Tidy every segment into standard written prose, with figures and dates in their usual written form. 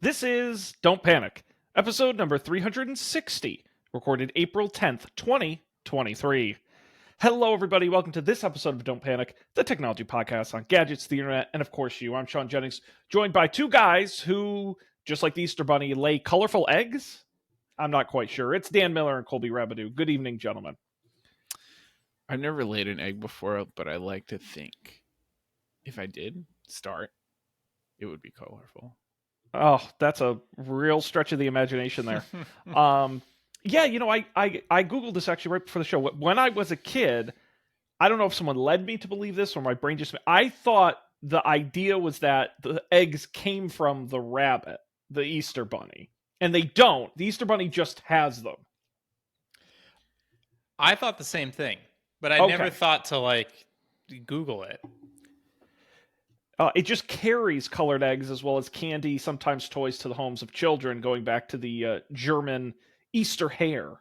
This is Don't Panic, episode number 360, recorded April 10th, 2023. Hello, everybody. Welcome to this episode of Don't Panic, the technology podcast on gadgets, the internet, and of course you. I'm Sean Jennings, joined by two guys who, just like the Easter Bunny, lay colorful eggs? I'm not quite sure. It's Dan Miller and Colby Rabidou. Good evening, gentlemen. I've never laid an egg before, but I like to think if I did start, it would be colorful. Oh, that's a real stretch of the imagination there. Yeah, you know, I Googled this actually right before the show. When I was a kid, I don't know if someone led me to believe this or my brain just... I thought the idea was that the eggs came from the rabbit, the Easter Bunny. And they don't. The Easter Bunny just has them. I thought the same thing, but I never thought to, Google it. It just carries colored eggs as well as candy, sometimes toys to the homes of children, going back to the German Easter hare.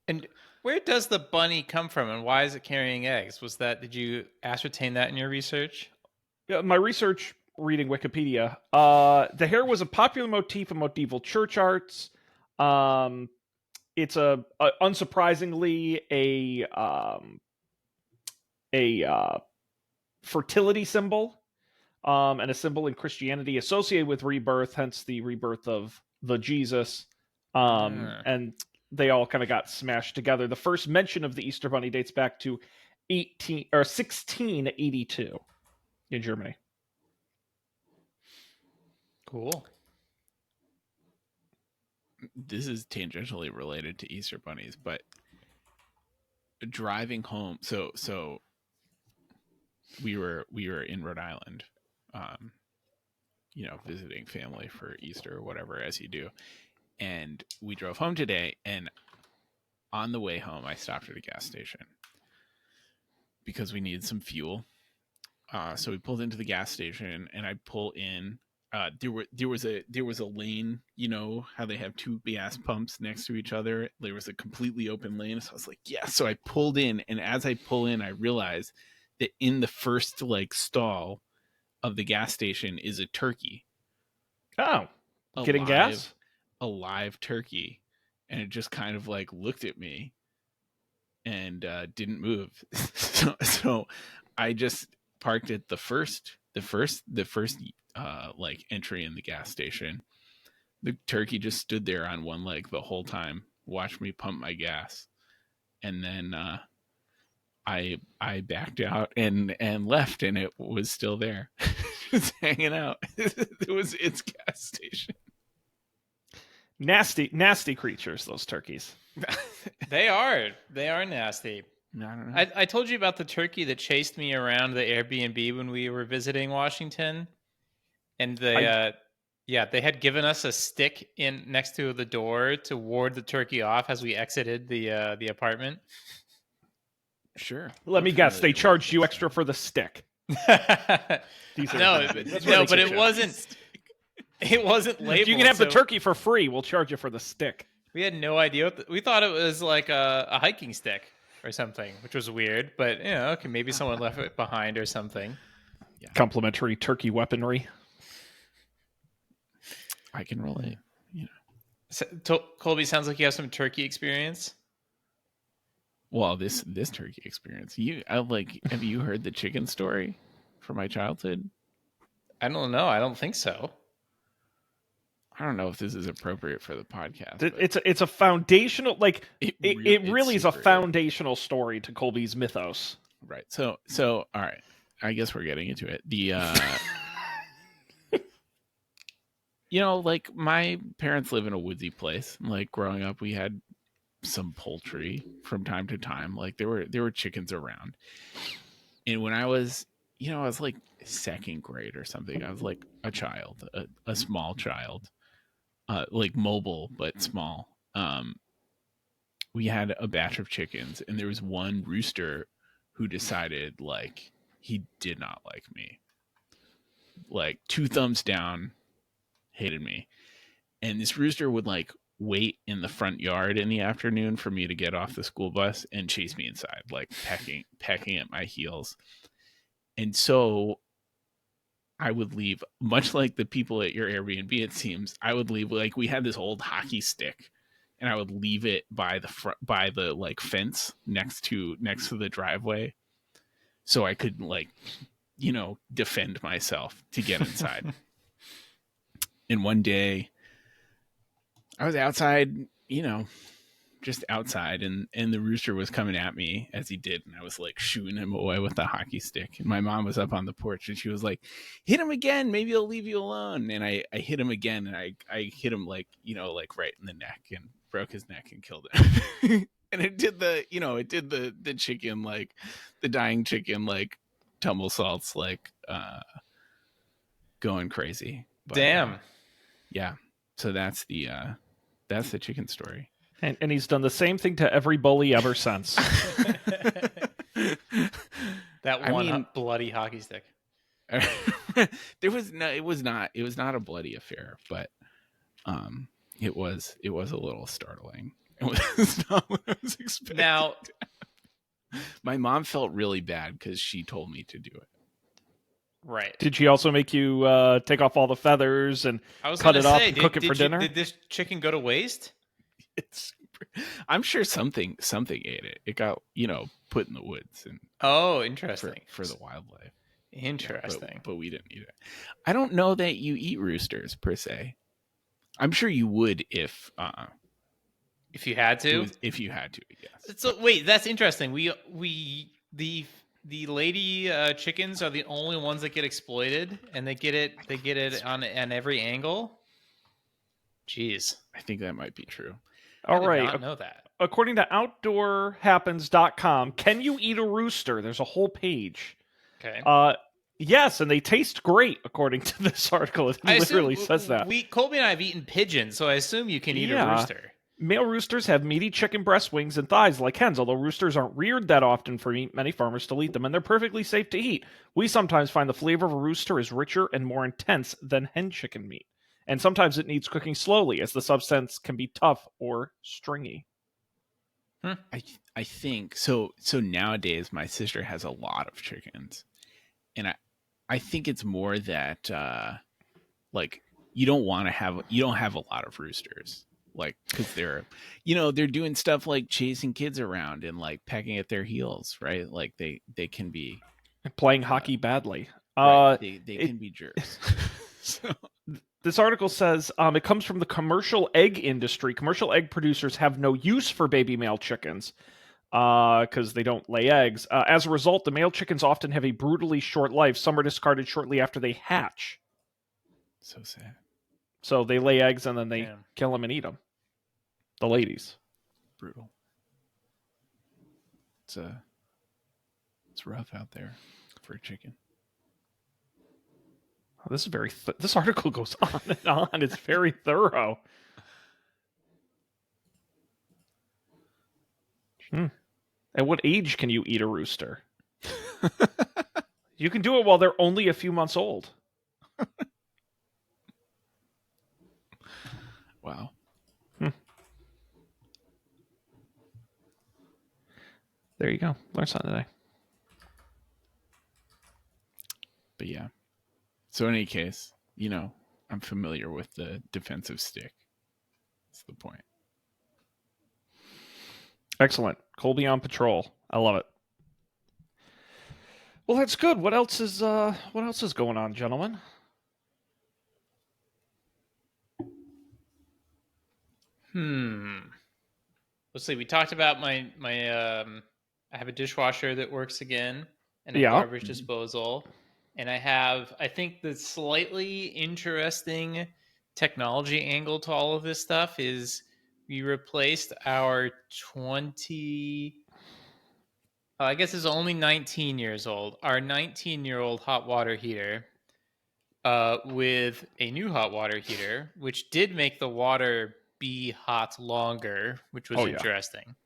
And where does the bunny come from, and why is it carrying eggs? Did you ascertain that in your research? Yeah, my research, reading Wikipedia, the hare was a popular motif in medieval church arts. It's unsurprisingly a fertility symbol, and a symbol in Christianity associated with rebirth, hence the rebirth of the Jesus. And they all kind of got smashed together. The first mention of the Easter Bunny dates back to 1682 in Germany. Cool. This is tangentially related to Easter bunnies, but driving home, so we were in Rhode Island, visiting family for Easter or whatever, as you do. And we drove home today, and on the way home, I stopped at a gas station because we needed some fuel. So we pulled into the gas station, and I pull in. There was a lane. You know how they have two gas pumps next to each other. There was a completely open lane. So I was like, yeah. So I pulled in, and as I pull in, I realized that in the first stall of the gas station is a turkey. Oh, getting gas? A live turkey, and it just kind of looked at me and didn't move. so I just parked at the first entry in the gas station. The turkey just stood there on one leg the whole time, watched me pump my gas, and then I backed out and left, and it was still there, just hanging out. It was its gas station. Nasty creatures, those turkeys. They are nasty. I don't know. I told you about the turkey that chased me around the Airbnb when we were visiting Washington, and they had given us a stick in next to the door to ward the turkey off as we exited the apartment. Sure. Let me guess, they charged you extra for the stick. But it wasn't. It wasn't labeled. If you can have the turkey for free, we'll charge you for the stick. We had no idea. We thought it was like a hiking stick or something, which was weird. But okay, maybe someone left it behind or something. Yeah. Complimentary turkey weaponry. I can relate. So, Colby, sounds like you have some turkey experience. Well, this turkey experience. Have you heard the chicken story from my childhood? I don't know. I don't think so. I don't know if this is appropriate for the podcast. It's a foundational, it really is a foundational story to Colby's mythos. Right. So all right. I guess we're getting into it. The my parents live in a woodsy place. Growing up, we had some poultry from time to time. There were chickens around. And when I was, I was second grade or something. I was a child, a small child. Mobile but small. We had a batch of chickens, and there was one rooster who decided he did not like me. 2 thumbs down, hated me. And this rooster would wait in the front yard in the afternoon for me to get off the school bus and chase me inside, pecking at my heels. And so I would leave, much like the people at your Airbnb, it seems, I would leave, like, we had this old hockey stick, and I would leave it by the front, by the like fence next to the driveway, so I could, like, defend myself to get inside. And one day I was outside, just outside, and the rooster was coming at me as he did, and I was like shooing him away with the hockey stick, and my mom was up on the porch, and she was like, hit him again, maybe he'll leave you alone. And I hit him again, and I hit him, like, like right in the neck, and broke his neck and killed him. And it did the chicken, like the dying chicken, like tumble salts, like going crazy. But, Damn. yeah, so that's the chicken story. And he's done the same thing to every bully ever since. That bloody hockey stick. It was not a bloody affair, but it was a little startling. It was not what I was expecting. Now, my mom felt really bad because she told me to do it. Right. Did she also make you take off all the feathers and cut it up and cook it for dinner? Did this chicken go to waste? I'm sure something ate it. It got, put in the woods and interesting for the wildlife. Interesting. Yeah, but we didn't eat it. I don't know that you eat roosters per se. I'm sure you would if you had to. If you had to, yes. So wait, that's interesting. The lady chickens are the only ones that get exploited, and they get it on every angle. Jeez, I think that might be true. All right. I did not know that. According to OutdoorHappens.com, can you eat a rooster? There's a whole page. Okay. Yes, and they taste great, according to this article. It literally says that. Colby and I have eaten pigeons, so I assume you can eat a rooster. Male roosters have meaty chicken breast, wings, and thighs like hens. Although roosters aren't reared that often for meat, many farmers still eat them, and they're perfectly safe to eat. We sometimes find the flavor of a rooster is richer and more intense than hen chicken meat. And sometimes it needs cooking slowly, as the substance can be tough or stringy. I think so. So nowadays, my sister has a lot of chickens, and I think it's more that like you don't have a lot of roosters, like, because they're doing stuff like chasing kids around and like pecking at their heels, right? Like they can be playing hockey badly. Right. They can be jerks. So. This article says it comes from the commercial egg industry. Commercial egg producers have no use for baby male chickens because they don't lay eggs. As a result, the male chickens often have a brutally short life. Some are discarded shortly after they hatch. So sad. So they lay eggs and then they kill them and eat them. The ladies. Brutal. It's rough out there for a chicken. This is this article goes on and on. It's very thorough. At what age can you eat a rooster? You can do it while they're only a few months old. Wow. There you go. Learn something today. But yeah. So in any case, I'm familiar with the defensive stick. That's the point. Excellent. Colby on patrol. I love it. Well, that's good. What else is going on, gentlemen? Let's see. We talked about my I have a dishwasher that works again and a garbage disposal. And I think the slightly interesting technology angle to all of this stuff is we replaced our I guess it's only 19 years old, our 19-year-old hot water heater with a new hot water heater, which did make the water be hot longer, which was interesting.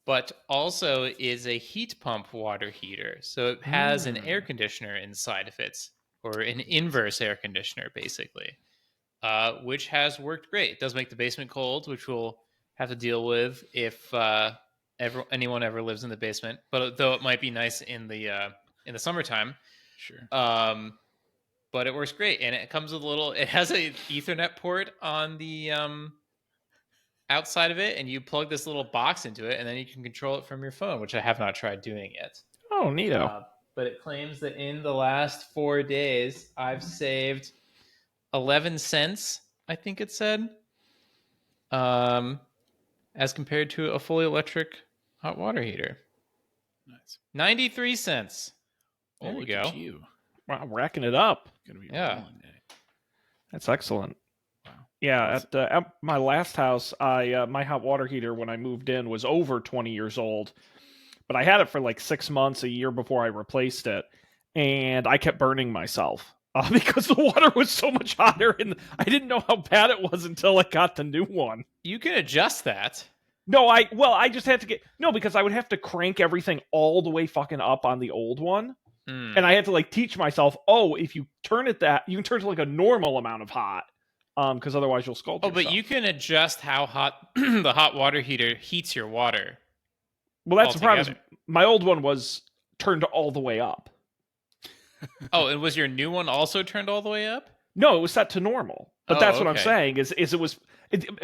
But also is a heat pump water heater. So it has an air conditioner inside of it, or an inverse air conditioner, basically, which has worked great. It does make the basement cold, which we'll have to deal with if anyone ever lives in the basement. But though it might be nice in the summertime. Sure. But it works great, and it comes with it has a Ethernet port on the outside of it, and you plug this little box into it, and then you can control it from your phone, which I have not tried doing yet. Oh, neato. But it claims that in the last 4 days, I've saved 11 cents, I think it said, as compared to a fully electric hot water heater. Nice. 93 cents. There we look go. at you. Wow, racking it up. Gonna be Yeah. rolling it. That's excellent. Wow. Yeah, at my last house, my hot water heater when I moved in was over 20 years old, but I had it for like 6 months, a year before I replaced it, and I kept burning myself because the water was so much hotter, and I didn't know how bad it was until I got the new one. You can adjust that. No, I just had to because I would have to crank everything all the way fucking up on the old one. And I had to like teach myself, if you turn it you can turn it to like a normal amount of hot, because otherwise you'll scald yourself. But you can adjust how hot the hot water heater heats your water. Well, that's the problem. My old one was turned all the way up. And was your new one also turned all the way up? No, it was set to normal. But that's what I'm saying is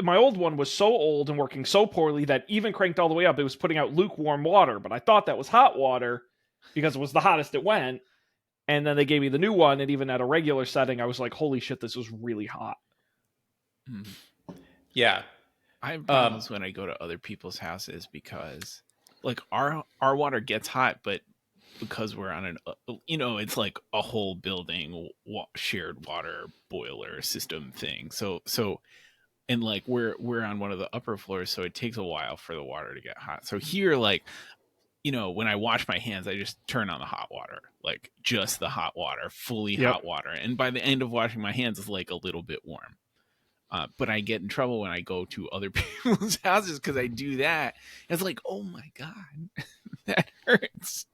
my old one was so old and working so poorly that even cranked all the way up, it was putting out lukewarm water. But I thought that was hot water because it was the hottest it went. And then they gave me the new one, and even at a regular setting, I was like, holy shit, this was really hot. Yeah. I have problems when I go to other people's houses because like our water gets hot, but because we're on it's like a whole building shared water boiler system thing. So and like we're on one of the upper floors, so it takes a while for the water to get hot. So here, like, when I wash my hands, I just turn on the hot water, like just the hot water, fully hot water. And by the end of washing my hands, it's like a little bit warm. But I get in trouble when I go to other people's houses because I do that. It's like, oh my God, that hurts.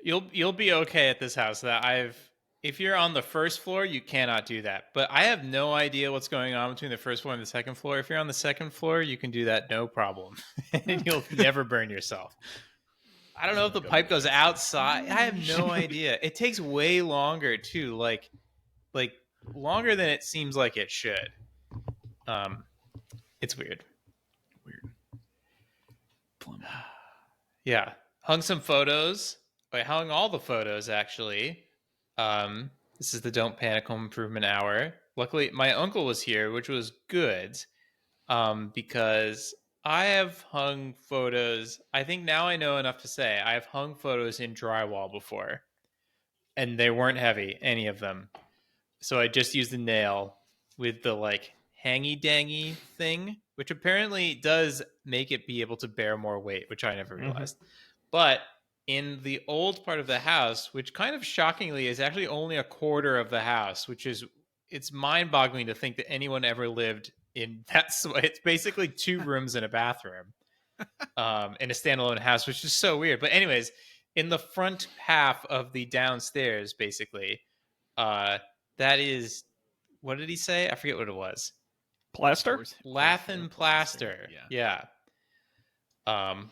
You'll be okay at this house. If you're on the first floor, you cannot do that. But I have no idea what's going on between the first floor and the second floor. If you're on the second floor, you can do that no problem, and you'll never burn yourself. I don't know if the pipe goes outside. I have no idea. It takes way longer too, like longer than it seems like it should. It's weird. Yeah, hung some photos. I hung all the photos actually. This is the Don't Panic Home Improvement Hour. Luckily, my uncle was here, which was good, because I have hung photos. I think now I know enough to say I have hung photos in drywall before, and they weren't heavy, any of them. So I just used a nail with the like hangy-dangy thing, which apparently does make it be able to bear more weight, which I never realized. But in the old part of the house, which kind of shockingly is actually only a quarter of the house, it's mind-boggling to think that anyone ever lived in that. It's basically 2 rooms and a bathroom in a standalone house, which is so weird. But anyways, in the front half of the downstairs, basically, that is, what did he say? I forget what it was. Plaster? Lath and plaster. Yeah.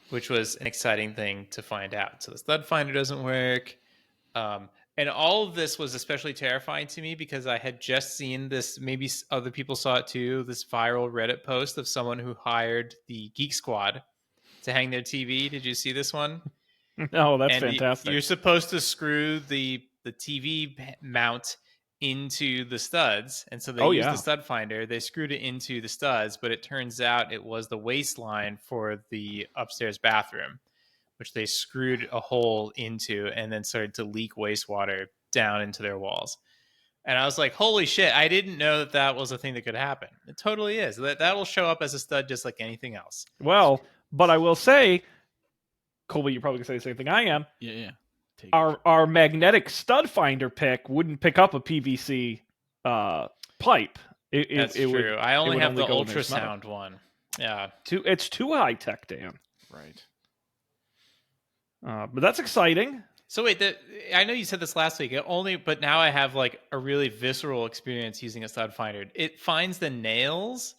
Which was an exciting thing to find out. So the stud finder doesn't work. And all of this was especially terrifying to me because I had just seen this, maybe other people saw it too, this viral Reddit post of someone who hired the Geek Squad to hang their TV. Did you see this one? No, that's fantastic. You're supposed to screw the TV mount into the studs, and so they used the stud finder. They screwed it into the studs, but it turns out it was the waistline for the upstairs bathroom, which they screwed a hole into and then started to leak wastewater down into their walls. And I was like, holy shit, I didn't know that was a thing that could happen. It totally is. That will show up as a stud just like anything else. Well, but I will say, Colby, you're probably going to say the same thing I am. Yeah. Our magnetic stud finder pick wouldn't pick up a PVC pipe. That's true. I only have the ultrasound one. Yeah. It's too high tech, Dan. Right. But that's exciting. So wait, I know you said this last week. But now I have like a really visceral experience using a stud finder. It finds the nails.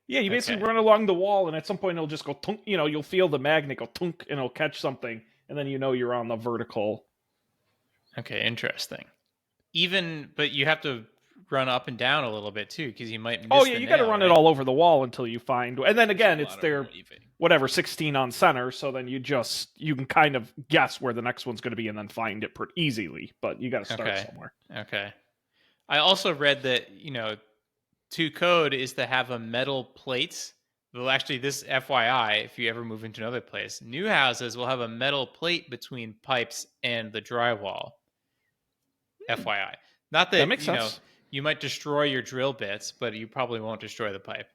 Yeah, you basically run along the wall, and at some point it'll just go tunk. You'll feel the magnet go tunk, and it'll catch something, and then you're on the vertical Okay, interesting. But you have to run up and down a little bit too, because you might miss Oh yeah, the you got to nail, run right? it all over the wall until you find. And then again, There's a it's lot of their waving. whatever 16 on center, so then you can kind of guess where the next one's going to be and then find it pretty easily. But you got to start somewhere. Okay. I also read that, to code is to have a metal plate. Well, actually, this FYI, if you ever move into another place, new houses will have a metal plate between pipes and the drywall. FYI. Not that, That makes sense. you might destroy your drill bits, but you probably won't destroy the pipe.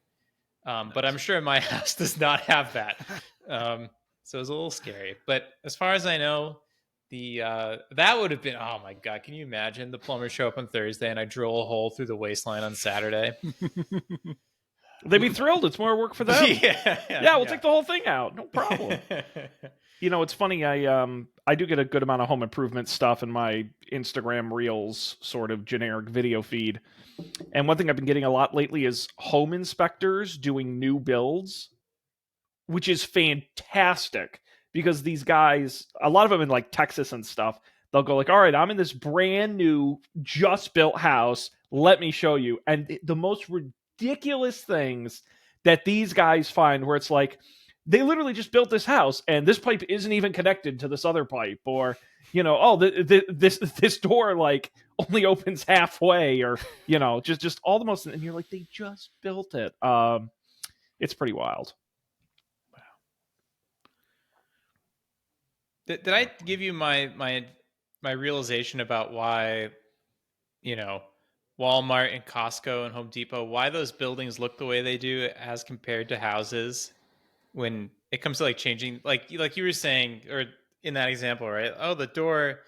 But I'm sure my house does not have that. So it's a little scary. But as far as I know, that would have been, oh my God, can you imagine the plumbers show up on Thursday and I drill a hole through the waistline on Saturday? They'd be thrilled. It's more work for them. Yeah, we'll take the whole thing out. No problem. It's funny. I do get a good amount of home improvement stuff in my Instagram Reels sort of generic video feed. And one thing I've been getting a lot lately is home inspectors doing new builds, which is fantastic because these guys, a lot of them in like Texas and stuff, they'll go like, all right, I'm in this brand new, just built house. Let me show you. And the most ridiculous things that these guys find where it's like, they literally just built this house and this pipe isn't even connected to this other pipe, or this door like only opens halfway, or just all the most, and you're like, they just built it. It's pretty wild. Did I give you my realization about why, Walmart and Costco and Home Depot, why those buildings look the way they do as compared to houses when it comes to like changing, like you were saying, or in that example, right? Oh, the door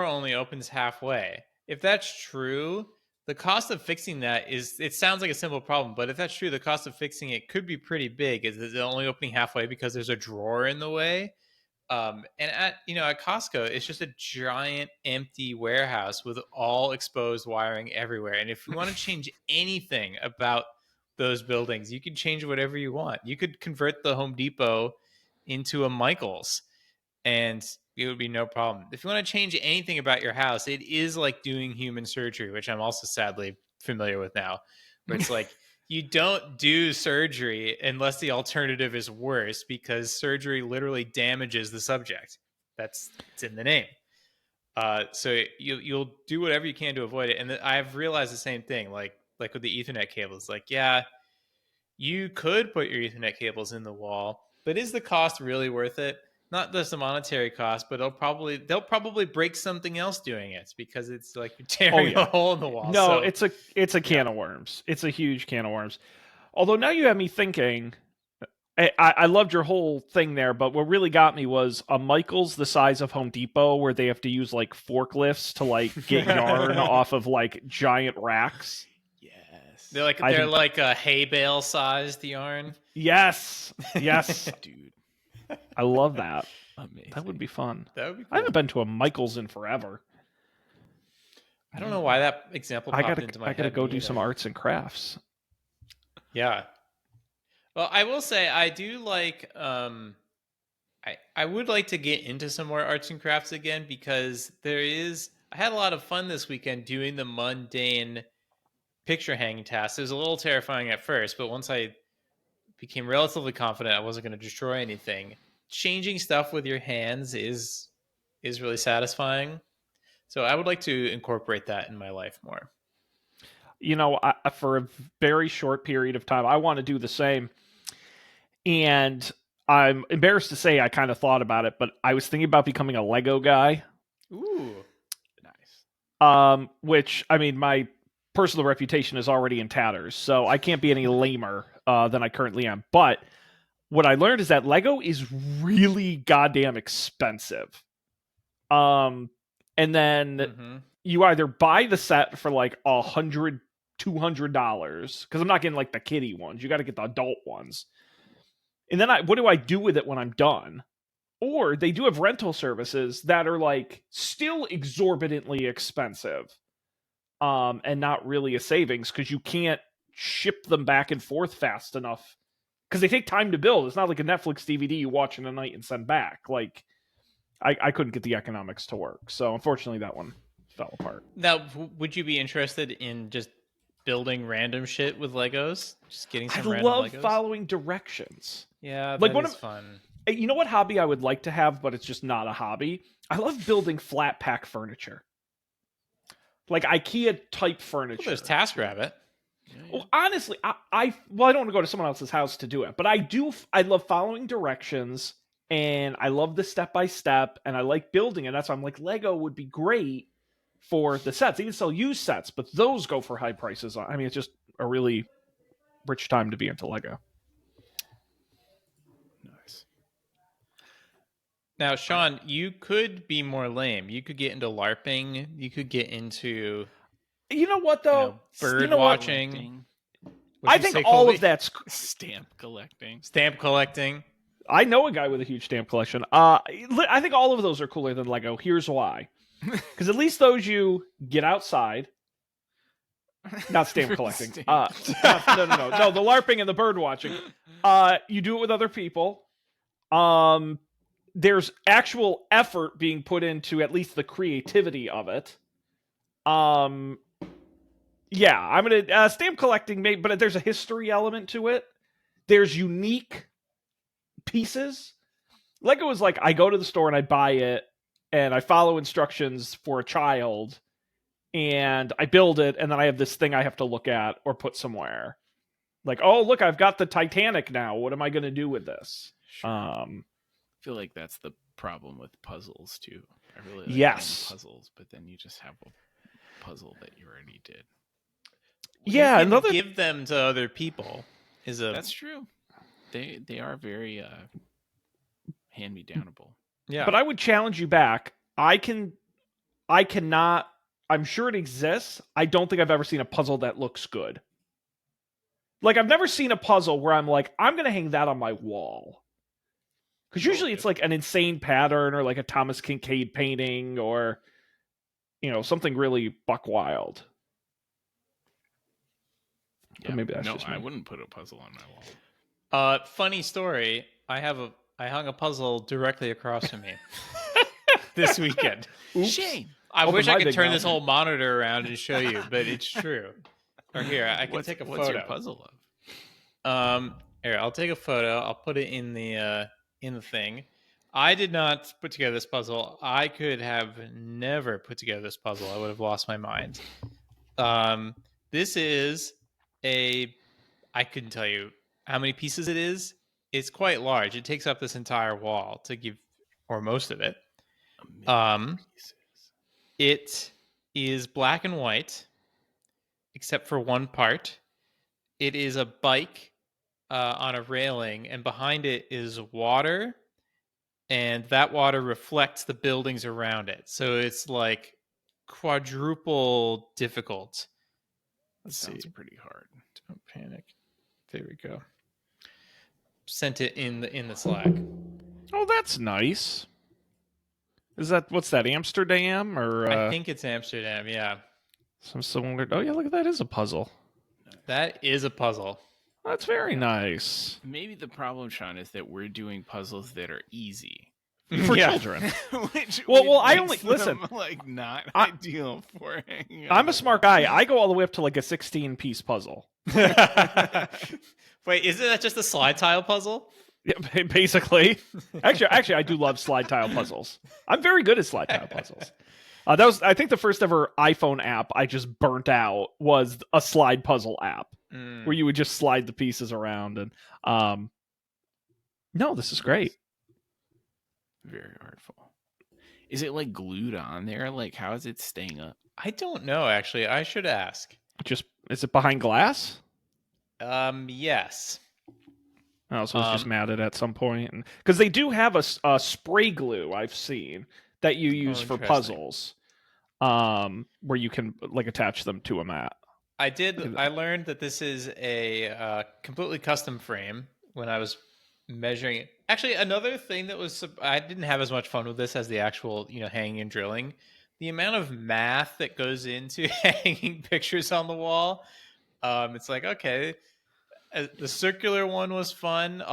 only opens halfway. If that's true, the cost of fixing that it sounds like a simple problem, but if that's true, the cost of fixing it could be pretty big. Is it only opening halfway because there's a drawer in the way? And at Costco, it's just a giant empty warehouse with all exposed wiring everywhere. And if you want to change anything about those buildings, you can change whatever you want. You could convert the Home Depot into a Michaels and it would be no problem. If you want to change anything about your house, it is like doing human surgery, which I'm also sadly familiar with now, where it's like, you don't do surgery unless the alternative is worse, because surgery literally damages the subject. It's in the name. So you'll do whatever you can to avoid it. And I've realized the same thing, like with the Ethernet cables. Like, yeah, you could put your Ethernet cables in the wall, but is the cost really worth it? Not just the monetary cost, but they'll probably break something else doing it, because it's like you're tearing a hole in the wall. No, so, it's a can of worms. It's a huge can of worms. Although now you have me thinking, I loved your whole thing there, but what really got me was a Michaels the size of Home Depot, where they have to use like forklifts to like get yarn off of like giant racks. Yes, they're like a hay bale sized yarn. Yes, dude. I love that. Amazing. That would be fun. That would be cool. I haven't been to a Michaels in forever. I don't know why that example popped into my head. I gotta go do some arts and crafts. Yeah. Well, I will say I do like I would like to get into some more arts and crafts again, because I had a lot of fun this weekend doing the mundane picture hanging tasks. It was a little terrifying at first, but once I became relatively confident I wasn't going to destroy anything, changing stuff with your hands is really satisfying. So I would like to incorporate that in my life more. For a very short period of time, I want to do the same. And I'm embarrassed to say I kind of thought about it, but I was thinking about becoming a Lego guy. Ooh, nice. Which, I mean, my personal reputation is already in tatters, so I can't be any lamer than I currently am. But what I learned is that Lego is really goddamn expensive. And then you either buy the set for like $100, $200, because I'm not getting like the kiddie ones. You got to get the adult ones. And then what do I do with it when I'm done? Or they do have rental services that are like still exorbitantly expensive, and not really a savings, because you can't ship them back and forth fast enough, because they take time to build. It's not like a Netflix DVD you watch in a night and send back. Like, I couldn't get the economics to work. So unfortunately, that one fell apart. Now, would you be interested in just building random shit with Legos? Just getting I some random love Legos? following directions. Yeah, Like, that one is of- fun. You know what hobby I would like to have, but it's just not a hobby? I love building flat pack furniture. Like IKEA type furniture. Well, there's TaskRabbit. Well, honestly, I don't want to go to someone else's house to do it, but I love following directions, and I love the step by step, and I like building it. That's why I'm like, Lego would be great for the sets. They can sell used sets, but those go for high prices. I mean, it's just a really rich time to be into Lego. Nice. Now, Sean, you could be more lame. You could get into LARPing. You could get into You know what though? bird You know what? watching. I think all of that's. Stamp collecting. Stamp collecting. I know a guy with a huge stamp collection. I think all of those are cooler than Lego. Here's why. Because at least those you get outside. Not stamp collecting. No, the LARPing and the bird watching. You do it with other people. There's actual effort being put into at least the creativity of it. Yeah, I'm gonna stamp collecting, but there's a history element to it. There's unique pieces. Lego is like I go to the store and I buy it, and I follow instructions for a child, and I build it, and then I have this thing I have to look at or put somewhere. Like, oh look, I've got the Titanic now. What am I gonna do with this? Sure. I feel like that's the problem with puzzles too. I really like Yes. playing puzzles, but then you just have a puzzle that you already did. Yeah, You can another. give them to other people. That's true. They are very hand me downable. Yeah. But I would challenge you back. I cannot. I'm sure it exists. I don't think I've ever seen a puzzle that looks good. Like I've never seen a puzzle where I'm like, I'm gonna hang that on my wall. Because usually it's like an insane pattern or like a Thomas Kincaid painting or, something really buck wild. But maybe that's just me. I wouldn't put a puzzle on my wall. Funny story. I hung a puzzle directly across from me this weekend. Oops. Shane. I Open wish my I could big turn mouth. this whole monitor around and show you, but it's true. Or here, I can take a photo. What's your puzzle of? Here, I'll take a photo. I'll put it in the thing. I did not put together this puzzle. I could have never put together this puzzle. I would have lost my mind. This is I couldn't tell you how many pieces it is. It's quite large. It takes up this entire wall or most of it. It is black and white, except for one part. It is a bike on a railing, and behind it is water, and that water reflects the buildings around it. So it's like quadruple difficult. Let's Sounds see. pretty hard. Don't panic. There we go. Sent it in the Slack. Oh, that's nice. What's that, Amsterdam or I think it's Amsterdam. Yeah, some similar? Oh yeah, look at that is a puzzle. that is a puzzle. That's very nice Maybe the problem, Sean, is that we're doing puzzles that are easy. for Yeah. children. Which I makes only- them, listen, like not I- ideal for hanging I'm on a the smart wall. guy. I go all the way up to like a 16-piece puzzle. Wait, isn't that just a slide tile puzzle? Yeah, basically. Actually, I do love slide tile puzzles. I'm very good at slide tile puzzles. That was, I think, the first ever iPhone app I just burnt out was a slide puzzle app where you would just slide the pieces around. And no, this is great. Very artful. Is it like glued on there? Like, how is it staying up? I don't know. Actually, I should ask. Is it behind glass? Yes. Oh, so it's just matted at some point, because they do have a spray glue I've seen that you use for interesting. puzzles, where you can like attach them to a mat. I learned that this is a completely custom frame when I was measuring it. Actually, another thing that I didn't have as much fun with this as the actual, hanging and drilling. The amount of math that goes into hanging pictures on the wall. It's like, okay, the circular one was fun.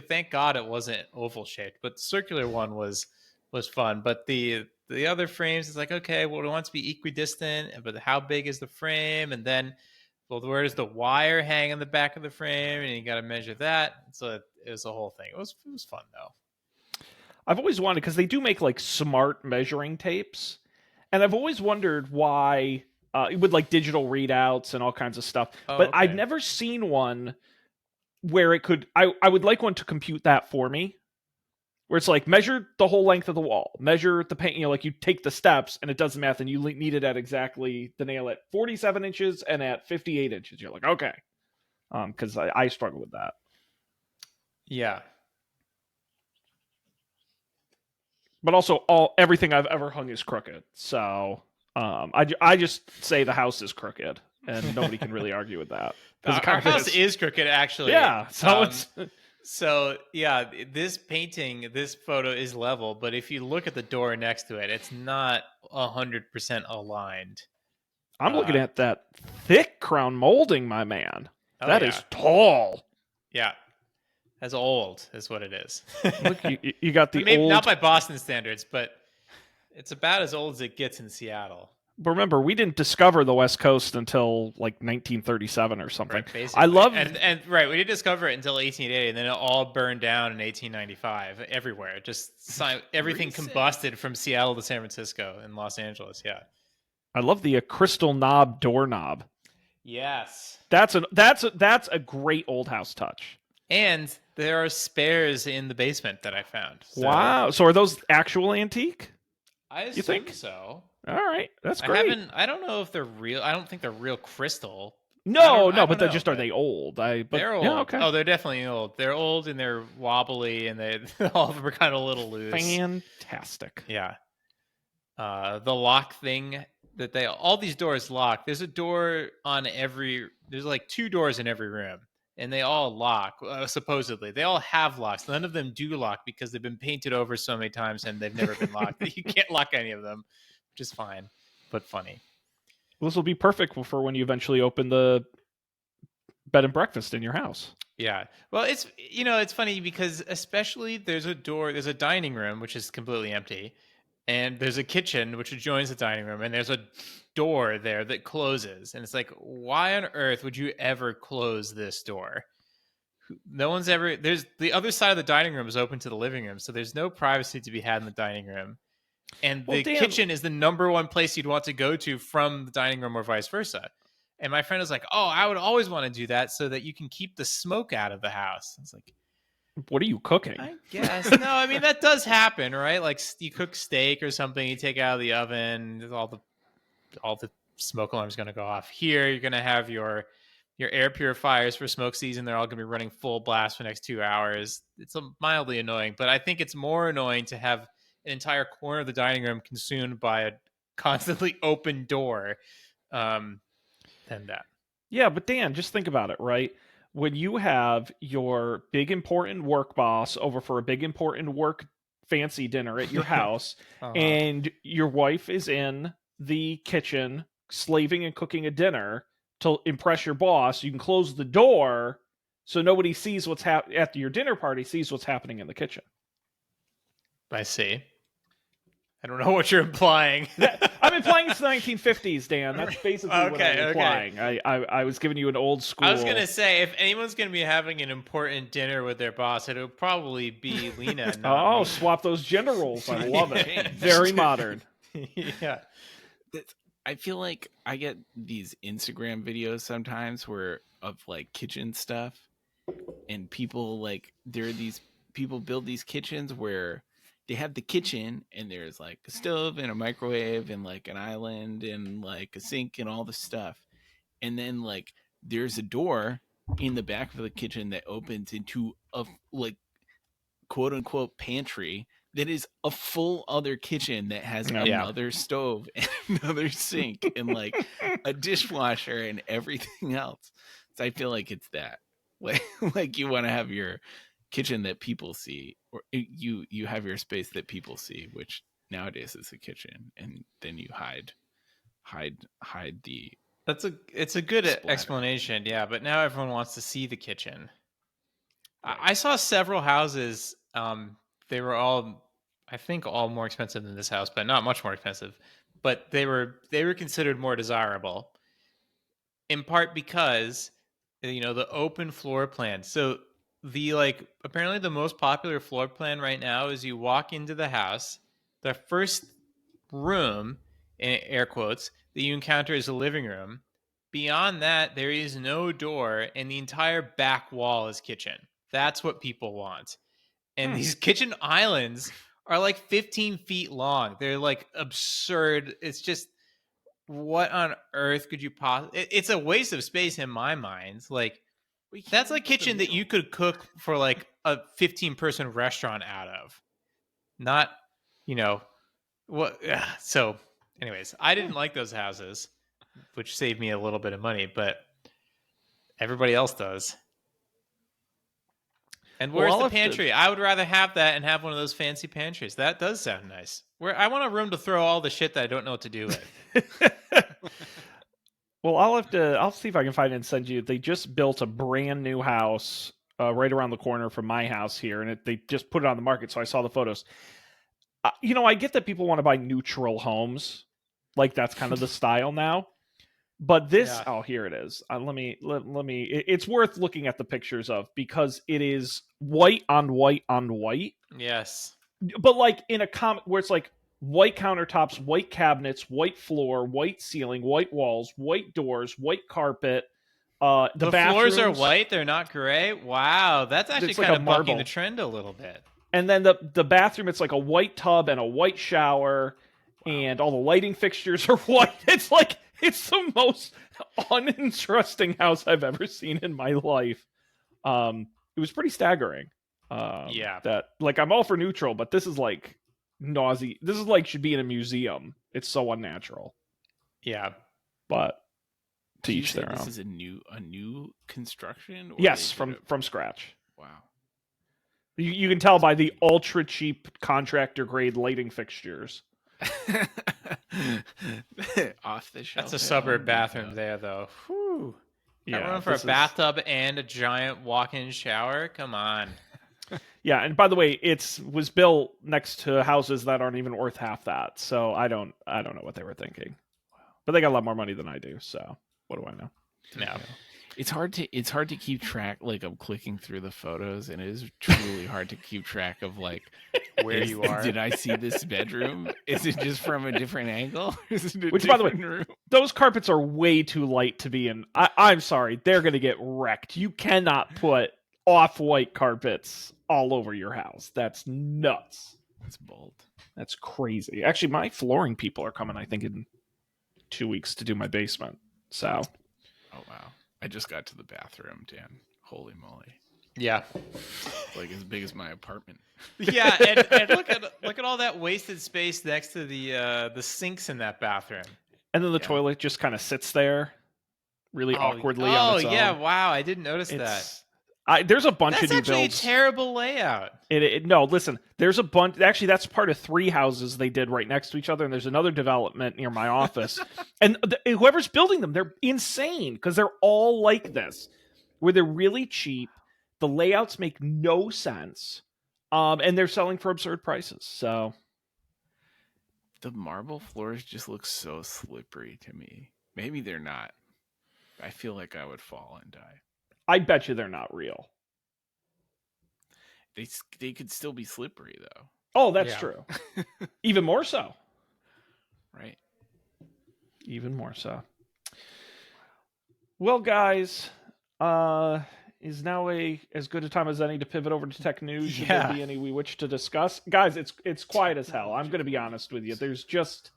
Thank God it wasn't oval shaped, but the circular one was was fun. But the other frames, it's like, okay, well, it wants to be equidistant, but how big is the frame? And then, well, where does the wire hang on the back of the frame? And you got to measure that. So it was a whole thing. It was fun though. I've always wanted, because they do make like smart measuring tapes, and I've always wondered why with like digital readouts and all kinds of stuff. But okay. I've never seen one where it could. I would like one to compute that for me, where it's like measure the whole length of the wall, measure the paint. You know, like you take the steps and it does the math, and you need it at exactly the nail at 47 inches and at 58 inches. You're like, okay, because I struggle with that. Yeah. But also, everything I've ever hung is crooked. So I just say the house is crooked, and nobody can really argue with that. Our house is crooked, actually. Yeah. So it's so yeah. This painting, this photo is level, but if you look at the door next to it, it's not 100% aligned. I'm looking at that thick crown molding, my man. Oh, that is tall. Yeah. As old is what it is. Look, you got the maybe old. Not by Boston standards, but it's about as old as it gets in Seattle. But remember, we didn't discover the West Coast until like 1937 or something. Right, I love and right, we didn't discover it until 1880, and then it all burned down in 1895 everywhere. Just everything combusted from Seattle to San Francisco and Los Angeles. Yeah, I love the crystal knob doorknob. Yes, that's a great old house touch. And there are spares in the basement that I found. So, wow. So are those actual antique? I assume you think so. All right. That's great. I don't know if they're real. I don't think they're real crystal. But they're just, are they old? They're old. Yeah, okay. Oh, they're definitely old. They're old and they're wobbly and all of them are kind of a little loose. Fantastic. Yeah. The lock thing all these doors lock. There's a door there's like 2 doors in every room. And they all lock, supposedly. They all have locks. None of them do lock because they've been painted over so many times and they've never been locked. You can't lock any of them, which is fine, but funny. Well, this will be perfect for when you eventually open the bed and breakfast in your house. Yeah. Well, it's funny because especially there's a dining room, which is completely empty. And there's a kitchen, which adjoins the dining room. And there's a door there that closes. And it's like, why on earth would you ever close this door? No one's ever... There's the other side of the dining room is open to the living room. So there's no privacy to be had in the dining room. And the kitchen is the number one place you'd want to go to from the dining room or vice versa. And my friend was like, oh, I would always want to do that so that you can keep the smoke out of the house. I was like... What are you cooking? I guess. No, I mean, that does happen, right? Like you cook steak or something, you take it out of the oven, all the smoke alarm's going to go off. Here, you're going to have your air purifiers for smoke season. They're all going to be running full blast for the next 2 hours. It's mildly annoying, but I think it's more annoying to have an entire corner of the dining room consumed by a constantly open door than that. Yeah, but Dan, just think about it, right? When you have your big important work boss over for a big important work fancy dinner at your house, and your wife is in the kitchen slaving and cooking a dinner to impress your boss, you can close the door so nobody sees what's after your dinner party sees what's happening in the kitchen. I see. I don't know what you're implying. I'm implying it's the 1950s, Dan. That's basically what I'm implying. I was giving you an old school... I was going to say, if anyone's going to be having an important dinner with their boss, it would probably be Lena. Me. Swap those gender roles. I love it. Very modern. Yeah. I feel like I get these Instagram videos sometimes of like kitchen stuff, and people people build these kitchens where they have the kitchen and there's like a stove and a microwave and like an island and like a sink and all the stuff. And then like there's a door in the back of the kitchen that opens into a like quote unquote pantry that is a full other kitchen that has another stove and another sink and like a dishwasher and everything else. So I feel like it's that like you want to have your kitchen that people see, or you have your space that people see, which nowadays is a kitchen, and then you hide the... It's a good splatter. explanation, yeah, but now everyone wants to see the kitchen. Right. I saw several houses, they were all, I think all more expensive than this house, but not much more expensive. But they were considered more desirable, in part because the open floor plan. So the apparently the most popular floor plan right now is you walk into the house, the first room in air quotes that you encounter is a living room. Beyond that, there is no door, and the entire back wall is kitchen. That's what people want. And these kitchen islands are like 15 feet long. They're like absurd. It's just, what on earth could you possibly? It's a waste of space in my mind. Like, that's like kitchen that you could cook for like a 15-person restaurant out of. Not, what? So, anyways, I didn't like those houses, which saved me a little bit of money, but everybody else does. And where's the pantry? I would rather have that and have one of those fancy pantries. That does sound nice. Where I want a room to throw all the shit that I don't know what to do with. Well, I'll see if I can find it and send you. They just built a brand new house right around the corner from my house here, and they just put it on the market. So I saw the photos. I get that people want to buy neutral homes, like that's kind of the style now. But this, here it is. Let me. It's worth looking at the pictures of, because it is white on white on white. Yes. But like in a comic where it's like white countertops, white cabinets, white floor, white ceiling, white walls, white doors, white carpet. The floors are white; they're not gray. Wow, that's actually kind of bucking the trend a little bit. And then the bathroom, it's like a white tub and a white shower, and all the lighting fixtures are white. It's like. It's the most uninteresting house I've ever seen in my life. It was pretty staggering. That I'm all for neutral, but this is like nausea. This is like should be in a museum. It's so unnatural. Yeah, but to each their own. This is a new construction. Yes, from scratch. Wow. You can tell by the ultra cheap contractor grade lighting fixtures. Off the shelf. That's a suburb bathroom there, though. Whew. Yeah, room for a bathtub and a giant walk-in shower. Come on. Yeah, and by the way, was built next to houses that aren't even worth half that. So I don't know what they were thinking. But they got a lot more money than I do. So what do I know? No. It's hard to keep track. Like, I'm clicking through the photos, and it is truly hard to keep track of like where you are. Did I see this bedroom? Is it just from a different angle? Which, by the way, room? Those carpets are way too light to be in. I'm sorry, they're gonna get wrecked. You cannot put off-white carpets all over your house. That's nuts. That's bold. That's crazy. Actually, my flooring people are coming, I think, in 2 weeks to do my basement. So. Oh wow. I just got to the bathroom, Dan. Holy moly! Yeah, like as big as my apartment. Yeah, and look at all that wasted space next to the sinks in that bathroom. And then the toilet just kind of sits there, really awkwardly. On its own. Yeah! Wow, I didn't notice that. There's a bunch of new builds. That's actually a terrible layout. No, listen. There's a bunch. Actually, that's part of 3 houses they did right next to each other, and there's another development near my office. And whoever's building them, they're insane because they're all like this, where they're really cheap. The layouts make no sense, and they're selling for absurd prices. So the marble floors just look so slippery to me. Maybe they're not. I feel like I would fall and die. I bet you they're not real. They could still be slippery, though. Oh, that's true. Even more so. Right. Even more so. Well, guys, is now as good a time as any to pivot over to tech news. Should there be any we wish to discuss? Guys, it's quiet as hell. I'm going to be honest with you. There's just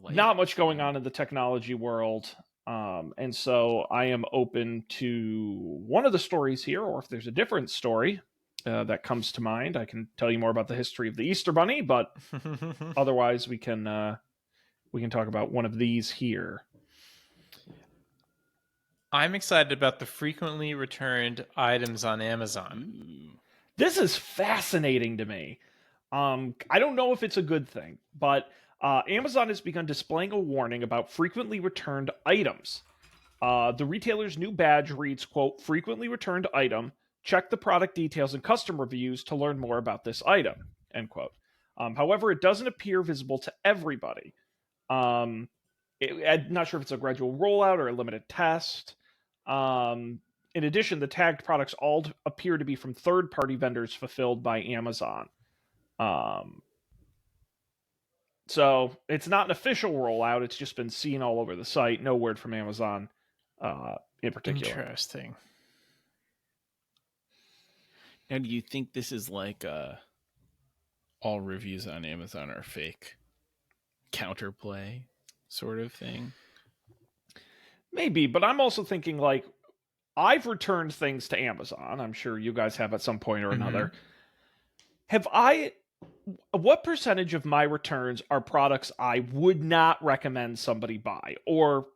not much going on in the technology world. And so I am open to one of the stories here, or if there's a different story that comes to mind, I can tell you more about the history of the Easter Bunny, but otherwise we can talk about one of these here. I'm excited about the frequently returned items on Amazon. Ooh. This is fascinating to me. I don't know if it's a good thing, but Amazon has begun displaying a warning about frequently returned items. The retailer's new badge reads, quote, "frequently returned item. Check the product details and customer reviews to learn more about this item," end quote. However, it doesn't appear visible to everybody. I'm not sure if it's a gradual rollout or a limited test. In addition, the tagged products all appear to be from third-party vendors fulfilled by Amazon. So it's not an official rollout. It's just been seen all over the site. No word from Amazon in particular. Interesting. Now, do you think this is like all reviews on Amazon are fake counterplay sort of thing? Maybe, but I'm also thinking like I've returned things to Amazon. I'm sure you guys have at some point or another. What percentage of my returns are products I would not recommend somebody buy, or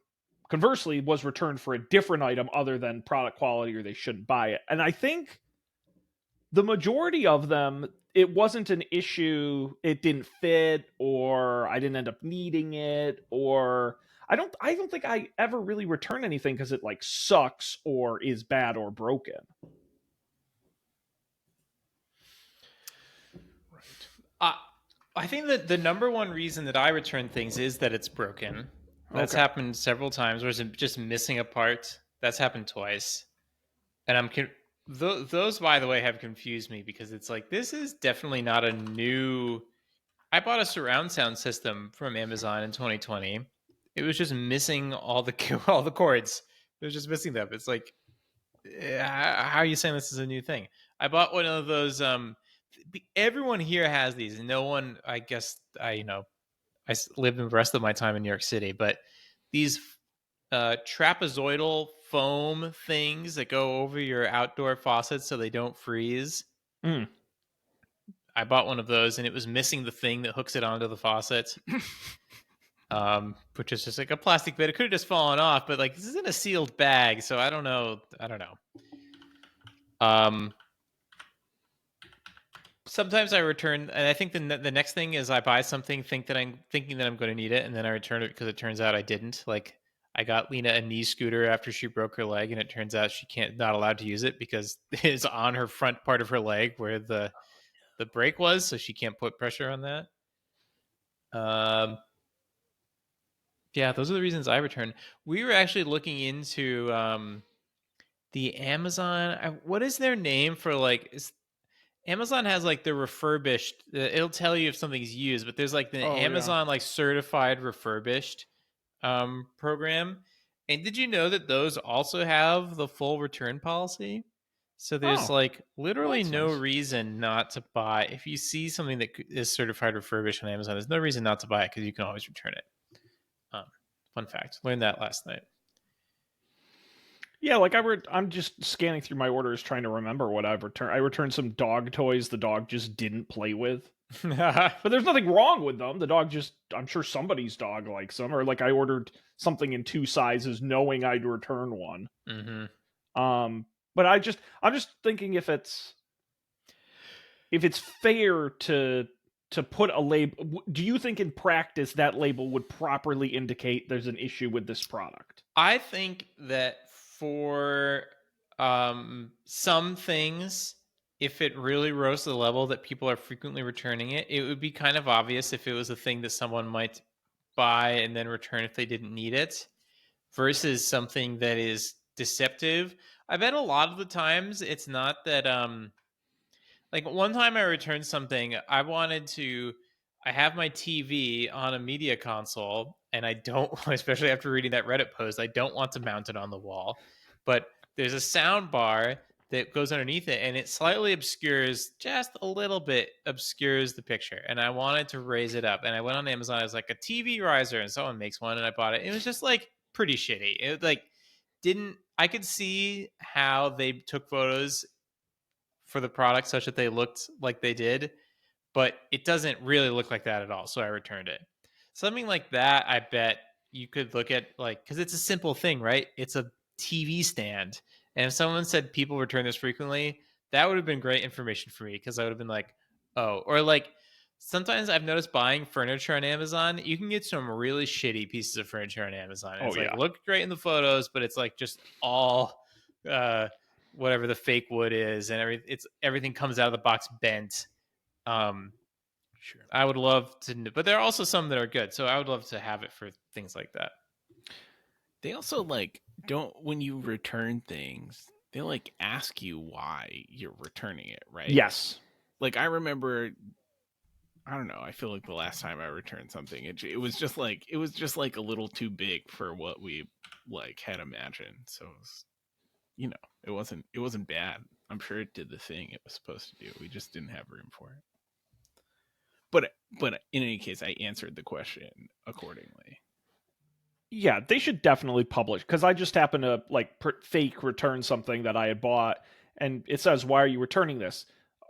conversely was returned for a different item other than product quality or they shouldn't buy it? And I think the majority of them, it wasn't an issue, it didn't fit, or I didn't end up needing it, or I don't think I ever really return anything because it like sucks or is bad or broken. I think that the number one reason that I return things is that it's broken. That's happened several times. Or is it just missing a part? That's happened twice. And those, by the way, have confused me because it's like, this is definitely not a new... I bought a surround sound system from Amazon in 2020. It was just missing all the cords. It was just missing them. It's like, how are you saying this is a new thing? I bought one of those... everyone here has these. No one, I guess, I lived the rest of my time in New York City, but these trapezoidal foam things that go over your outdoor faucets so they don't freeze. I bought one of those, and it was missing the thing that hooks it onto the faucet, which is just like a plastic bit. It could have just fallen off, but like this is in a sealed bag, so I don't know. Sometimes I return, and I think the next thing is I buy something, thinking that I'm going to need it, and then I return it because it turns out I didn't. Like I got Lena a knee scooter after she broke her leg, and it turns out she not allowed to use it because it's on her front part of her leg where the brake was, so she can't put pressure on that. Yeah, those are the reasons I return. We were actually looking into the Amazon. What is their name for like? Amazon has like the refurbished. It'll tell you if something's used, but there's like the Amazon like certified refurbished program. And did you know that those also have the full return policy? So there's like literally no reason not to buy. If you see something that is certified refurbished on Amazon, there's no reason not to buy it because you can always return it. Fun fact. Learned that last night. Yeah, like I'm just scanning through my orders trying to remember what I've returned. I returned some dog toys the dog just didn't play with. But there's nothing wrong with them. The dog just, I'm sure somebody's dog likes them. Or like I ordered something in 2 sizes knowing I'd return one. But I'm just thinking if it's fair to put a label. Do you think in practice that label would properly indicate there's an issue with this product? I think that for some things, if it really rose to the level that people are frequently returning it, it would be kind of obvious if it was a thing that someone might buy and then return if they didn't need it, versus something that is deceptive. I bet a lot of the times it's not that like one time I returned something. I have my TV on a media console, and I don't, especially after reading that Reddit post, I don't want to mount it on the wall. But there's a sound bar that goes underneath it, and it slightly obscures, just a little bit obscures the picture. And I wanted to raise it up, and I went on Amazon. I was like, a TV riser, and someone makes one, and I bought it. It was just like pretty shitty. It like I could see how they took photos for the product such that they looked like they did, but it doesn't really look like that at all. So I returned it. Something like that, I bet you could look at, like, because it's a simple thing, right? It's a TV stand. And if someone said people return this frequently, that would have been great information for me, because I would have been like, oh, or like sometimes I've noticed buying furniture on Amazon, you can get some really shitty pieces of furniture on Amazon. It's like look great in the photos, but it's like just all whatever the fake wood is, and everything comes out of the box bent. Sure. I would love to, but there are also some that are good. So I would love to have it for things like that. They also like don't when you return things, they like ask you why you're returning it, right? Yes. Like I remember, I don't know. I feel like the last time I returned something, it was just like a little too big for what we like had imagined. So it was, it wasn't bad. I'm sure it did the thing it was supposed to do. We just didn't have room for it. But in any case, I answered the question accordingly. Yeah, they should definitely publish, because I just happened to like fake return something that I had bought, and it says, "Why are you returning this?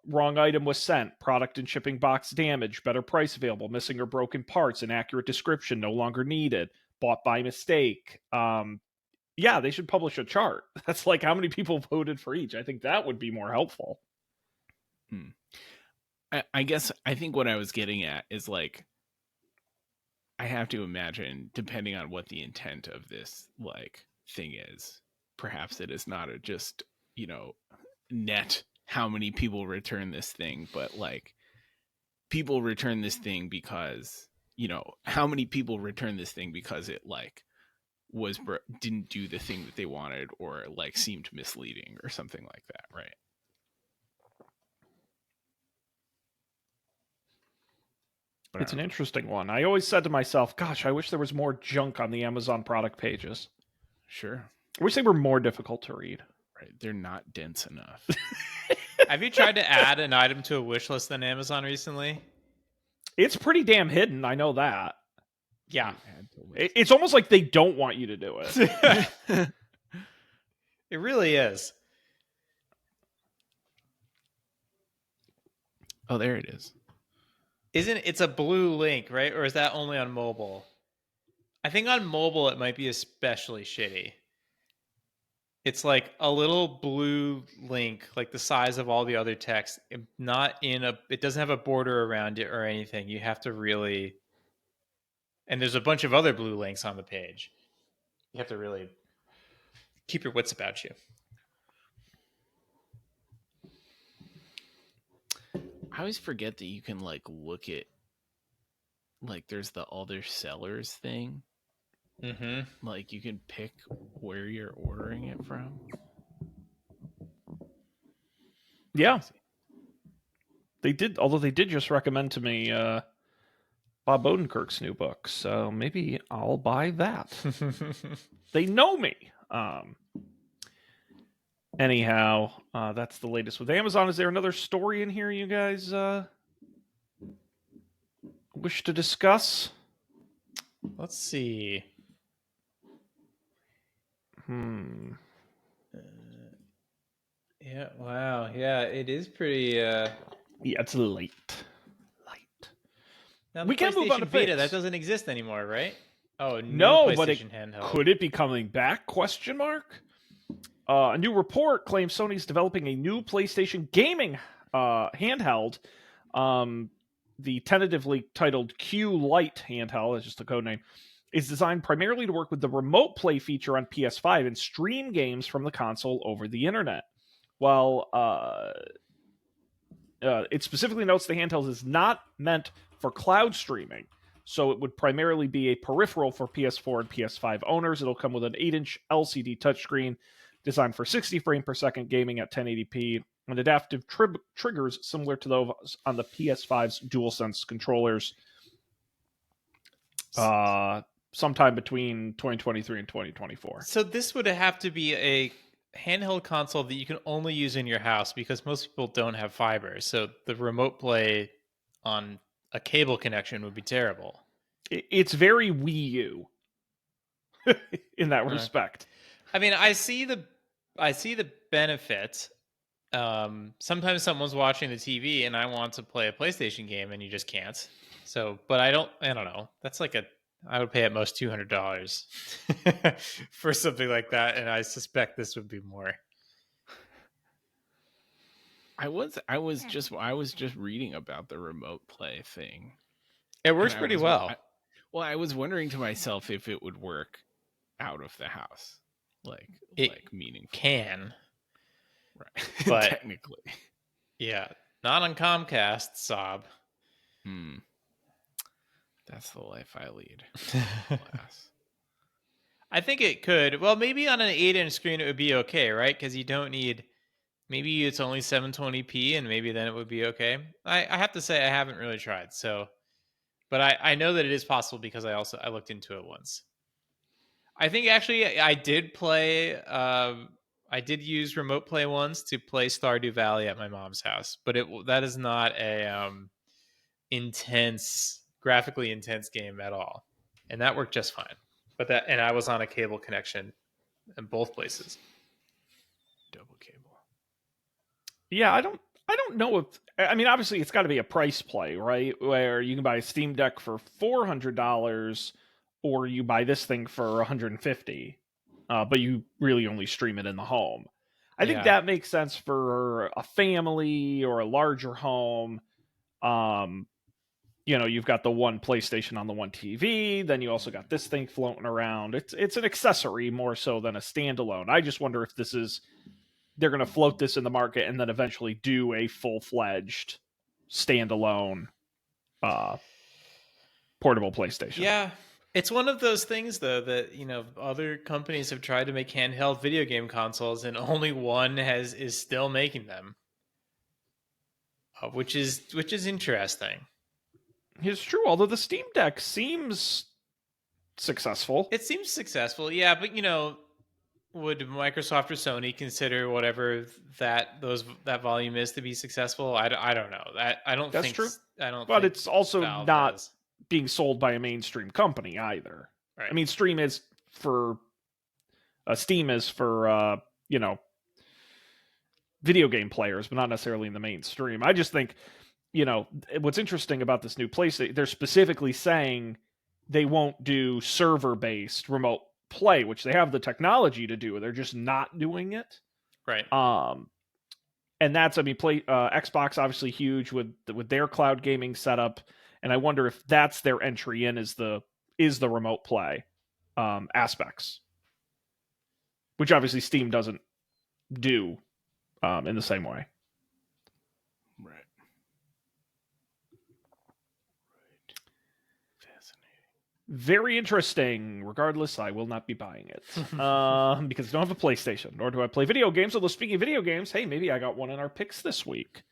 Wrong item was sent. Product and shipping box damaged. Better price available. Missing or broken parts. Inaccurate description. No longer needed. Bought by mistake." Yeah, they should publish a chart. That's like how many people voted for each. I think that would be more helpful. I guess I think what I was getting at is like, I have to imagine, depending on what the intent of this like thing is, perhaps it is not a just, net how many people return this thing, but like people return this thing because, how many people return this thing because it like didn't do the thing that they wanted, or like seemed misleading or something like that, right? But It's an interesting one. I always said to myself, gosh, I wish there was more junk on the Amazon product pages. Sure. I wish they were more difficult to read. Right. They're not dense enough. Have you tried to add an item to a wish list on Amazon recently? It's pretty damn hidden. I know that. Yeah. It's almost like they don't want you to do it. It really is. Oh, there it is. It's a blue link, right? Or is that only on mobile? I think on mobile it might be especially shitty. It's like a little blue link, like the size of all the other text. It doesn't have a border around it or anything. You have to really, and there's a bunch of other blue links on the page. You have to really keep your wits about you. I always forget that you can like look at, like there's the other sellers thing. Mm-hmm. Like you can pick where you're ordering it from. Yeah. They did, although they did just recommend to me Bob Odenkirk's new book, so maybe I'll buy that. They know me. Anyhow, that's the latest with Amazon. Is there another story in here you guys wish to discuss? Let's see. Yeah, wow. Yeah, it is pretty Yeah, it's late. Now, We can't move on to Vita, picks. that doesn't exist anymore, right? Oh, No, PlayStation but handheld. could it be coming back? Question mark. A new report claims Sony's developing a new PlayStation gaming handheld. The tentatively titled Q Lite handheld, is just a code name, is designed primarily to work with the remote play feature on PS5 and stream games from the console over the internet. While it specifically notes the handheld is not meant for cloud streaming, so it would primarily be a peripheral for PS4 and PS5 owners. It'll come with an 8-inch LCD touchscreen designed for 60 frame per second gaming at 1080p and adaptive triggers similar to those on the PS5's DualSense controllers. Sometime between 2023 and 2024. So this would have to be a handheld console that you can only use in your house because most people don't have fiber. So the remote play on a cable connection would be terrible. It's very Wii U in that respect. I mean, I see the benefit. Sometimes someone's watching the TV and I want to play a PlayStation game and you just can't. So, but I don't know. That's like I would pay at most $200 for something like that, and I suspect this would be more. I was just reading about the remote play thing. It works pretty well. I was wondering to myself if it would work out of the house, like meaningful. Can, right? But technically, yeah, not on Comcast, Sob. That's the life I lead. Alas. I think it could. Well, maybe on an 8-inch screen it would be okay, right? Because you don't need. Maybe it's only 720p, and maybe then it would be okay. I have to say I haven't really tried, so, but I know that it is possible because I looked into it once. I think actually I did play. I did use remote play once to play Stardew Valley at my mom's house, but that is not a graphically intense game at all, and that worked just fine. And I was on a cable connection in both places. Double cable. Yeah, I don't know if, I mean, obviously it's got to be a price play, right? Where you can buy a Steam Deck for $400 or you buy this thing for $150, but you really only stream it in the home. I think that makes sense for a family or a larger home. You've got the one PlayStation on the one TV, then you also got this thing floating around. It's an accessory more so than a standalone. I just wonder if they're going to float this in the market and then eventually do a full-fledged standalone portable PlayStation. Yeah, it's one of those things, though, that other companies have tried to make handheld video game consoles, and only one is still making them, which is interesting. It's true, although the Steam Deck seems successful. It seems successful, yeah, but would Microsoft or Sony consider whatever that volume is to be successful? I don't know. I don't That's think true. I don't. But think it's also Valve not does. being sold by a mainstream company either. Right. I mean, Steam is for video game players, but not necessarily in the mainstream. I just think, what's interesting about this new PlayStation, they're specifically saying they won't do server-based remote play, which they have the technology to do. They're just not doing it. Right. And that's, Xbox obviously huge with their cloud gaming setup, and I wonder if that's their entry in is the remote play aspects, which obviously Steam doesn't do in the same way. Right. Fascinating. Very interesting. Regardless, I will not be buying it because I don't have a PlayStation, nor do I play video games. Although speaking of video games, hey, maybe I got one in our picks this week.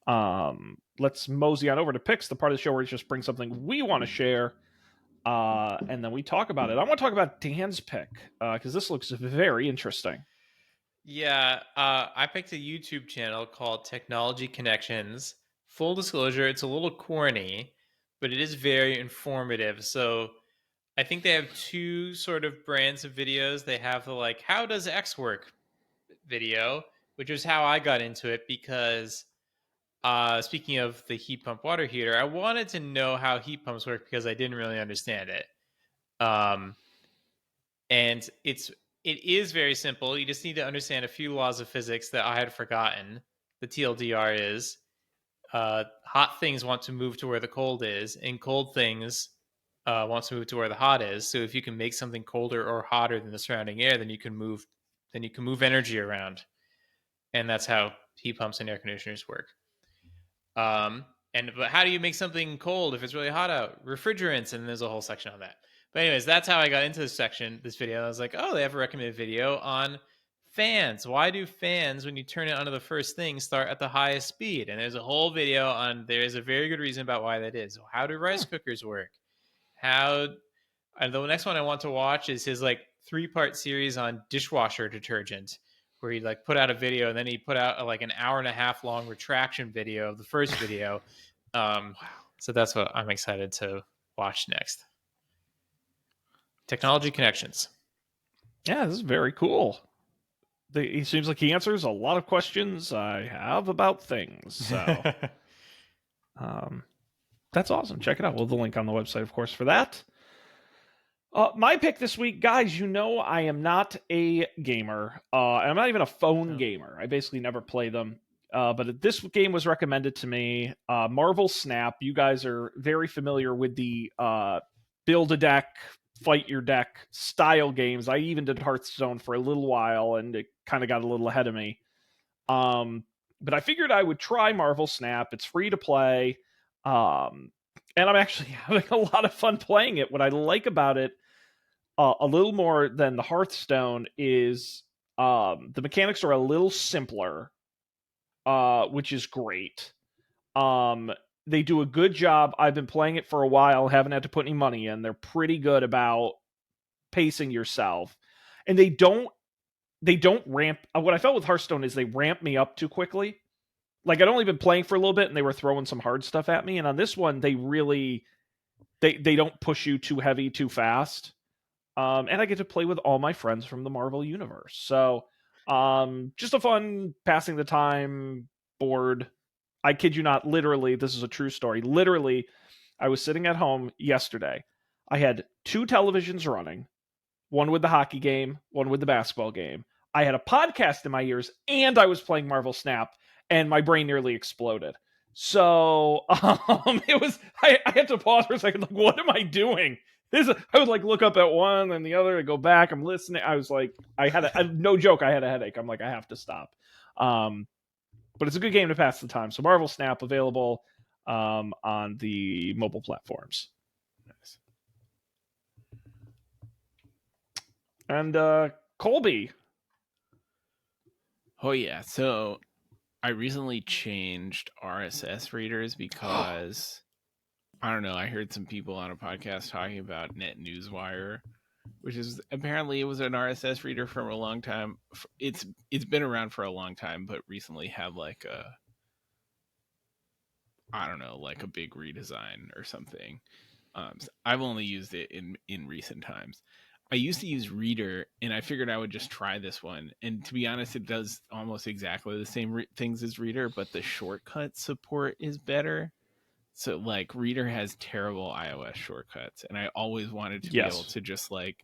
Let's mosey on over to picks, the part of the show where we just bring something we want to share, and then we talk about it. I want to talk about Dan's pick because this looks very interesting. Yeah, I picked a YouTube channel called Technology Connections. Full disclosure, it's a little corny, but it is very informative. So I think they have two sort of brands of videos. They have the how does X work video, which is how I got into it because speaking of the heat pump water heater, I wanted to know how heat pumps work because I didn't really understand it. And it is very simple. You just need to understand a few laws of physics that I had forgotten. The TLDR is hot things want to move to where the cold is, and cold things want to move to where the hot is. So if you can make something colder or hotter than the surrounding air, then you can move energy around, and that's how heat pumps and air conditioners work. But how do you make something cold if it's really hot out? Refrigerants, and there's a whole section on that. But anyways, that's how I got into this video. I was like, oh, they have a recommended video on fans. Why do fans, when you turn it onto the first thing, start at the highest speed? And there's a whole video on, there is a very good reason about why that is. How do rice cookers work? And the next one I want to watch is his 3-part series on dishwasher detergent, where he put out a video and then he put out an hour and a half long retraction video of the first video. So that's what I'm excited to watch next. Technology Connections. Yeah, this is very cool. He seems like he answers a lot of questions I have about things. So that's awesome. Check it out. We'll have the link on the website, of course, for that. My pick this week, guys, I am not a gamer. I'm not even a phone gamer. I basically never play them. But this game was recommended to me. Marvel Snap. You guys are very familiar with the build a deck, fight your deck style games. I even did Hearthstone for a little while, and it kind of got a little ahead of me. But I figured I would try Marvel Snap. It's free to play. And I'm actually having a lot of fun playing it. What I like about it a little more than the Hearthstone is the mechanics are a little simpler, which is great. They do a good job. I've been playing it for a while, haven't had to put any money in. They're pretty good about pacing yourself, and they don't ramp. What I felt with Hearthstone is they ramp me up too quickly. Like, I'd only been playing for a little bit, and they were throwing some hard stuff at me. And on this one, they really they don't push you too heavy too fast. And I get to play with all my friends from the Marvel universe. So, just a fun passing the time board. I kid you not, literally, this is a true story. Literally, I was sitting at home yesterday. I had 2 televisions running, one with the hockey game, one with the basketball game. I had a podcast in my ears, and I was playing Marvel Snap, and my brain nearly exploded. So it was, I had to pause for a second, like, what am I doing? I would like look up at one and the other and go back. I'm listening. I was like, no joke, I had a headache. I'm like, I have to stop. But it's a good game to pass the time. So Marvel Snap available on the mobile platforms. Nice. And Colby. Oh yeah, so I recently changed RSS readers because I don't know, I heard some people on a podcast talking about NetNewsWire, which is apparently it was an RSS reader from a long time. It's been around for a long time, but recently had like a, I don't know, like a big redesign or something. So I've only used it in recent times. I used to use Reader, and I figured I would just try this one. And to be honest, it does almost exactly the same things as Reader, but the shortcut support is better. So, like, Reader has terrible iOS shortcuts, and I always wanted to be able to just, like,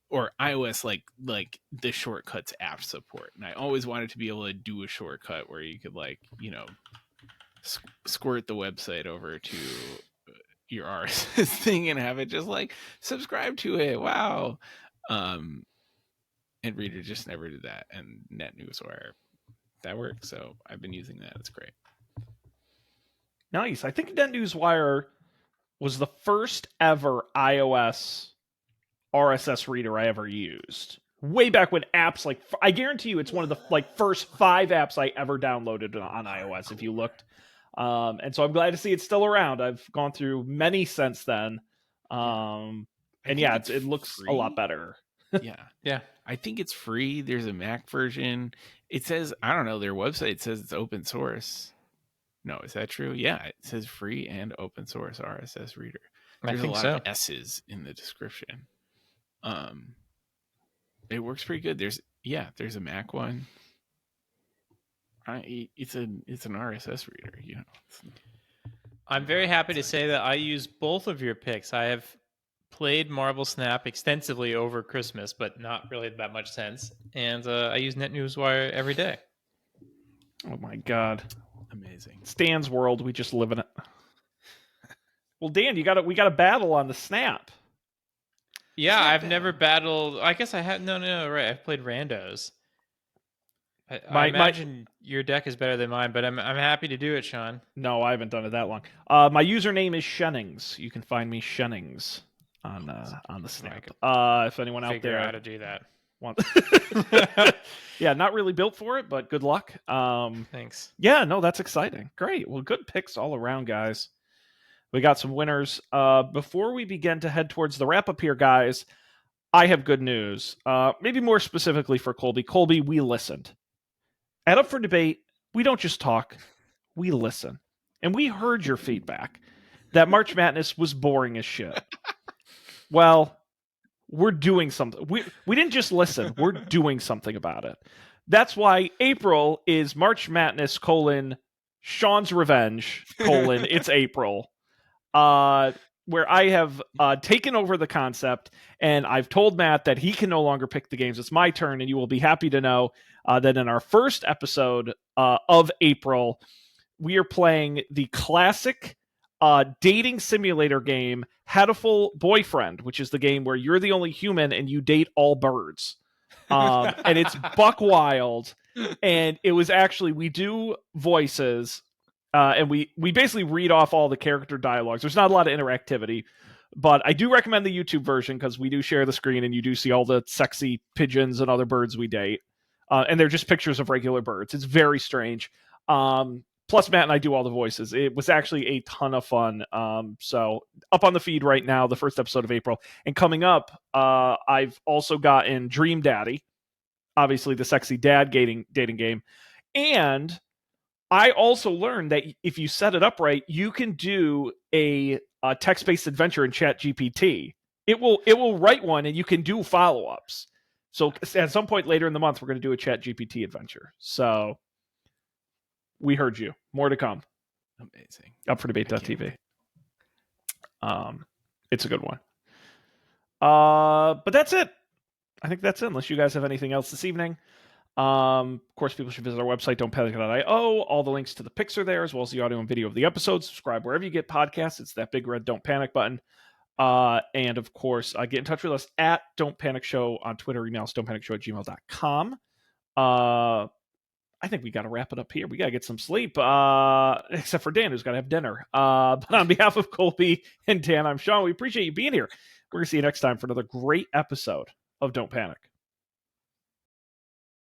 or iOS, like the shortcuts app support. And I always wanted to be able to do a shortcut where you could, like, you know, squirt the website over to your RSS thing and have it just like subscribe to it. Wow. And Reader just never did that. And NetNewsWire, that works. So I've been using that. It's great. Nice. I think NetNewsWire was the first ever iOS RSS reader I ever used. Way back when apps like, I guarantee you it's one of the like first 5 apps I ever downloaded on iOS if you looked. And so I'm glad to see it's still around. I've gone through many since then. And yeah, it looks free. A lot better. Yeah. I think it's free. There's a Mac version. It says, I don't know, their website says it's open source. No, is that true? Yeah, it says free and open source RSS reader. There's a lot of S's in the description. It works pretty good. There's a Mac one. It's an RSS reader, you know. I'm very happy to say that I use both of your picks. I have played Marvel Snap extensively over Christmas, but not really that much since. And I use NetNewsWire every day. Oh my god, amazing! Stan's world, we just live in it. Well, Dan, we got a battle on the Snap. Yeah, I've never battled. I guess I had no, right. I've played randos. I imagine your deck is better than mine, but I'm happy to do it, Sean. No, I haven't done it that long. My username is Shennings. You can find me Shennings on the Snap. If anyone out there how to do that wants, yeah, not really built for it, but good luck. Thanks. Yeah, no, that's exciting. Great. Well, good picks all around, guys. We got some winners. Before we begin to head towards the wrap up here, guys, I have good news. Maybe more specifically for Colby. Colby, we listened. At Up for Debate, we don't just talk, we listen. And we heard your feedback that March Madness was boring as shit. Well, we're doing something. We didn't just listen, we're doing something about it. That's why April is March Madness, Sean's Revenge, it's April. Where I have taken over the concept, and I've told Matt that he can no longer pick the games. It's my turn, and you will be happy to know that in our first episode of April, we are playing the classic dating simulator game, Hatoful Boyfriend, which is the game where you're the only human and you date all birds. And it's buck wild. And it was actually, we do voices and we basically read off all the character dialogues. There's not a lot of interactivity, but I do recommend the YouTube version because we do share the screen and you do see all the sexy pigeons and other birds we date. And they're just pictures of regular birds. It's very strange. Plus, Matt and I do all the voices. It was actually a ton of fun. So up on the feed right now, the first episode of April. And coming up, I've also gotten Dream Daddy, obviously the sexy dad dating game. And I also learned that if you set it up right, you can do a text-based adventure in ChatGPT. It will write one, and you can do follow-ups. So at some point later in the month, we're going to do a ChatGPT adventure. So we heard you. More to come. Amazing. Up for debate.tv. It's a good one. But that's it. I think that's it, unless you guys have anything else this evening. Of course, people should visit our website, don'tpanic.io. All the links to the pics are there, as well as the audio and video of the episodes. Subscribe wherever you get podcasts. It's that big red Don't Panic button. And of course, get in touch with us at Don't Panic Show on Twitter. Email us don'tpanicshow@gmail.com. I think we got to wrap it up here. We got to get some sleep, except for Dan, who's got to have dinner. But on behalf of Colby and Dan, I'm Sean. We appreciate you being here. We're going to see you next time for another great episode of Don't Panic.